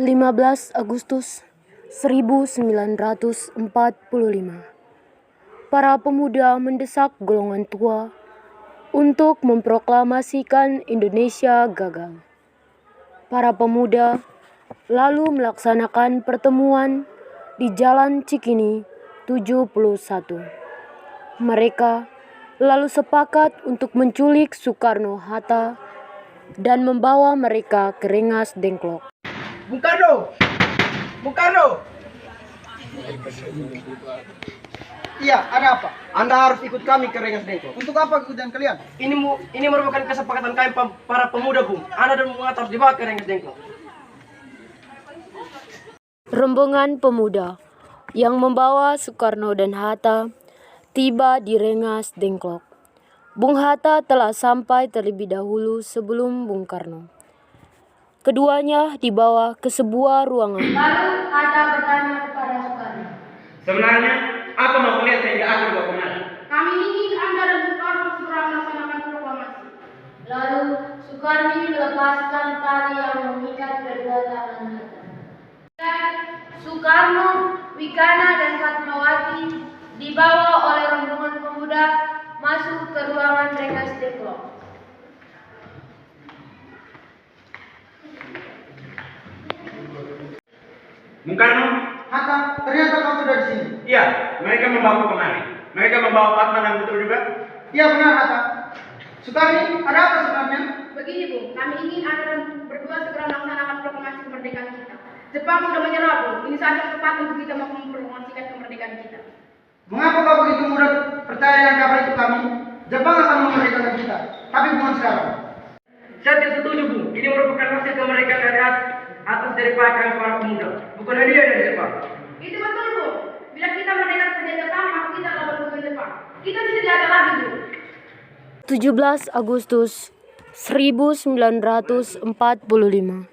15 Agustus 1945. Para pemuda mendesak golongan tua untuk memproklamasikan Indonesia gagal. Para pemuda lalu melaksanakan pertemuan di Jalan Cikini 71. Mereka lalu sepakat untuk menculik Soekarno-Hatta dan membawa mereka ke Rengas Dengklok. Bung Karno! Bung Karno! Iya, ada apa? Anda harus ikut kami ke Rengas Dengklok. Untuk apa keikutan kalian? Ini merupakan kesepakatan kami para pemuda, Bung. Anda dan Bung Hatta harus dibawa ke Rengas Dengklok. Rombongan pemuda yang membawa Soekarno dan Hatta tiba di Rengas Dengklok. Bung Hatta telah sampai terlebih dahulu sebelum Bung Karno. Keduanya dibawa ke sebuah ruangan. Lalu Hatta bertanya kepada Soekarno, sebenarnya apa mau kuliah sehingga aku dibawa kemari? kami ingin Anda dan Bung Karno segera melaksanakan proklamasi. Lalu Soekarno melepaskan tali yang mengikat kedua tangan Hatta. Soekarno, Wikana dan Fatmawati dibawa oleh rombongan pemuda masuk ke ruangan Rengas Dengklok. Bung Karno? Hatta, ternyata kau sudah di sini. Iya, mereka membawa kemari. Mereka membawa Fatma dan betul juga? Iya benar, Hatta. Soekarno, ada apa sebenarnya? Begini, Bung, kami ingin Anda dan berdua segera melaksanakan proklamasi kemerdekaan kita. Jepang sudah menyerah, Bung. Ini saat yang tepat untuk kita memproklamasikan kemerdekaan kita. Mengapa kau begitu mudah percaya dengan kabar itu kami? Jepang akan memerdekakan kita, tapi bukan sekarang. Saya tidak setuju, Bung. Ini merupakan hasil kemerdekaan dari atas dari kami para pemuda. Bukan hadiah dari Jepang. Itu betul, Bung. Bila kita merdeka saja Jepang, maka kita akan berhubungan Jepang. Kita bisa diada lagi, Bung. 17 Agustus 1945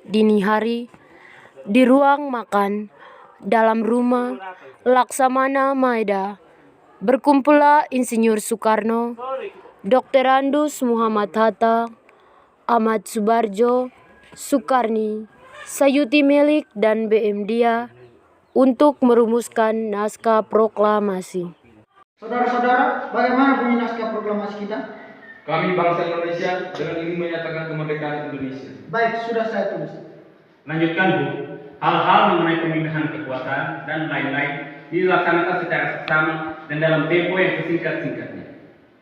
dini hari di ruang makan dalam rumah Laksamana Maeda berkumpullah Insinyur Soekarno, Dr. Andus Muhammad Hatta, Ahmad Subarjo, Soekarni, Sayuti Melik dan BM Dia untuk merumuskan naskah proklamasi. Saudara-saudara, bagaimana bunyi naskah proklamasi kita? Kami bangsa Indonesia dengan ini menyatakan kemerdekaan Indonesia. Baik, sudah saya tulis. Lanjutkan, Bu. Hal-hal mengenai pemindahan kekuasaan dan lain-lain dilaksanakan secara seksama dan dalam tempo yang sesingkat-singkatnya.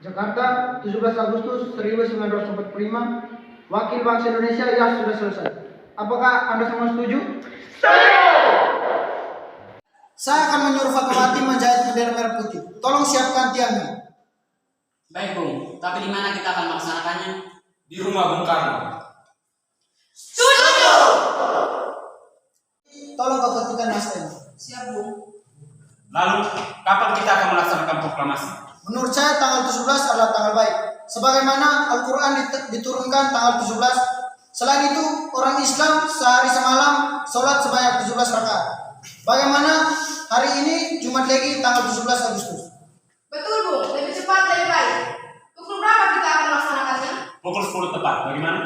Jakarta, 17 Agustus 1945, Wakil Bangsa Indonesia, ya sudah selesai. Apakah Anda semua setuju? Saya akan menyuruh Fatmawati menjahit bendera merah putih. Tolong siapkan tiangnya. Baik, Bung. Tapi di mana kita akan melaksanakannya? Di rumah Bung Karno. Setuju! Tolong kau ketikkan naskahnya. Siap, Bung. Lalu, kapan kita akan melaksanakan proklamasi? Menurut saya tanggal 17 adalah tanggal baik. Sebagaimana Al-Quran diturunkan tanggal 17. Selain itu, orang Islam sehari semalam sholat sebanyak 17 rakaat. Bagaimana hari ini Jumat Legi tanggal 17 Agustus? Betul, Bung. Lebih cepat, lebih baik. Pukul berapa kita akan melaksanakannya? Pukul 10 tepat. Bagaimana?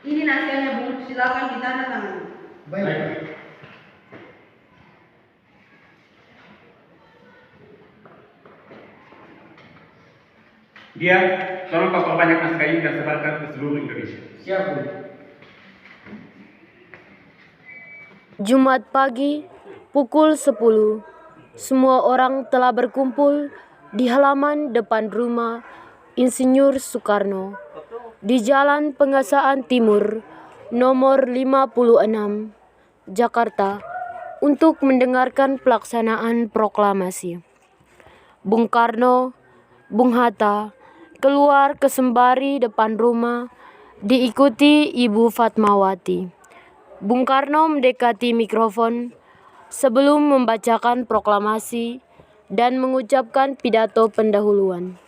Ini naskahnya, Bung. Silakan ditandatangani. Baik. Dia, tolong kau perbanyak naskah ini dan sebarkan ke seluruh Indonesia. Siap, Bu. Jumat pagi pukul 10, semua orang telah berkumpul di halaman depan rumah Insinyur Soekarno di Jalan Pengasaan Timur nomor 56, Jakarta untuk mendengarkan pelaksanaan proklamasi. Bung Karno, Bung Hatta keluar ke sembari depan rumah diikuti Ibu Fatmawati. Bung Karno mendekati mikrofon sebelum membacakan proklamasi dan mengucapkan pidato pendahuluan.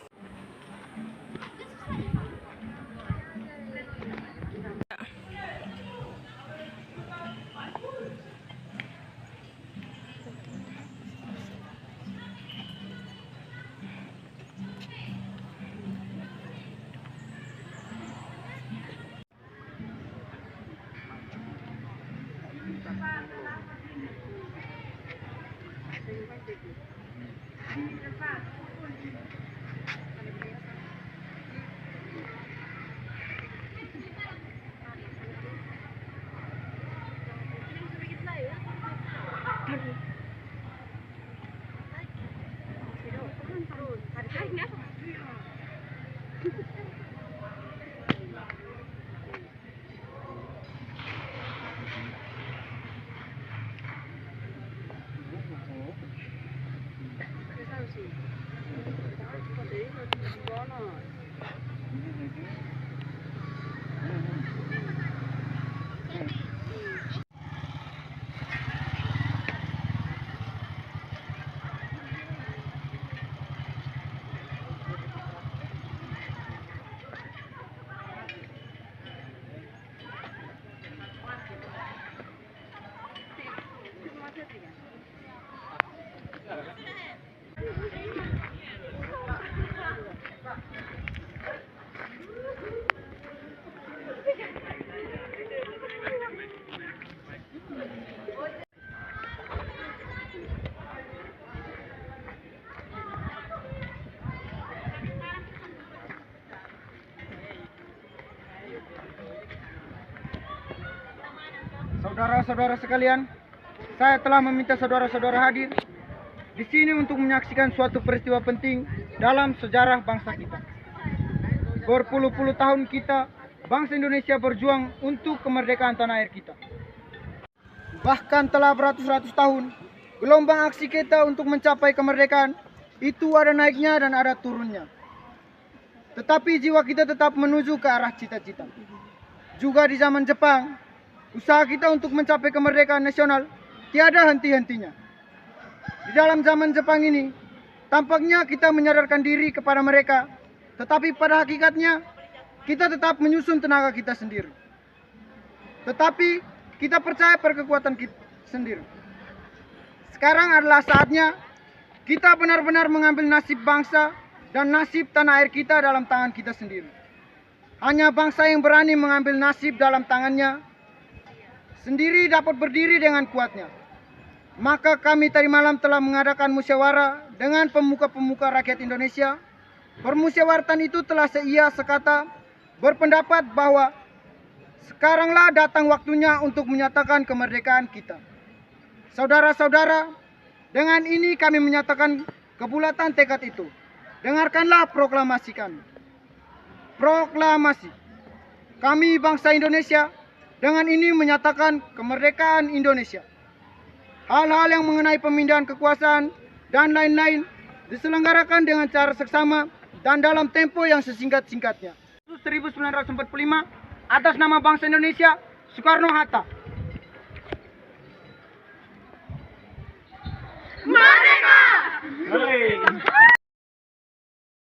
Saudara-saudara sekalian, saya telah meminta saudara-saudara hadir di sini untuk menyaksikan suatu peristiwa penting dalam sejarah bangsa kita. Berpuluh-puluh tahun kita, bangsa Indonesia berjuang untuk kemerdekaan tanah air kita. Bahkan telah beratus-ratus tahun, gelombang aksi kita untuk mencapai kemerdekaan itu ada naiknya dan ada turunnya. Tetapi jiwa kita tetap menuju ke arah cita-cita. Juga di zaman Jepang, usaha kita untuk mencapai kemerdekaan nasional tiada henti-hentinya. Di dalam zaman Jepang ini, tampaknya kita menyadarkan diri kepada mereka, tetapi pada hakikatnya kita tetap menyusun tenaga kita sendiri. Tetapi kita percaya pada kekuatan kita sendiri. Sekarang adalah saatnya kita benar-benar mengambil nasib bangsa dan nasib tanah air kita dalam tangan kita sendiri. Hanya bangsa yang berani mengambil nasib dalam tangannya sendiri dapat berdiri dengan kuatnya. Maka kami tadi malam telah mengadakan musyawarah dengan pemuka-pemuka rakyat Indonesia. Permusyawaratan itu telah seia sekata berpendapat bahwa sekaranglah datang waktunya untuk menyatakan kemerdekaan kita. Saudara-saudara, dengan ini kami menyatakan kebulatan tekad itu. Dengarkanlah proklamasi kami. Proklamasi. Kami bangsa Indonesia dengan ini menyatakan kemerdekaan Indonesia. Hal-hal yang mengenai pemindahan kekuasaan dan lain-lain diselenggarakan dengan cara seksama dan dalam tempo yang sesingkat-singkatnya. 1945 atas nama bangsa Indonesia, Soekarno-Hatta. Merdeka!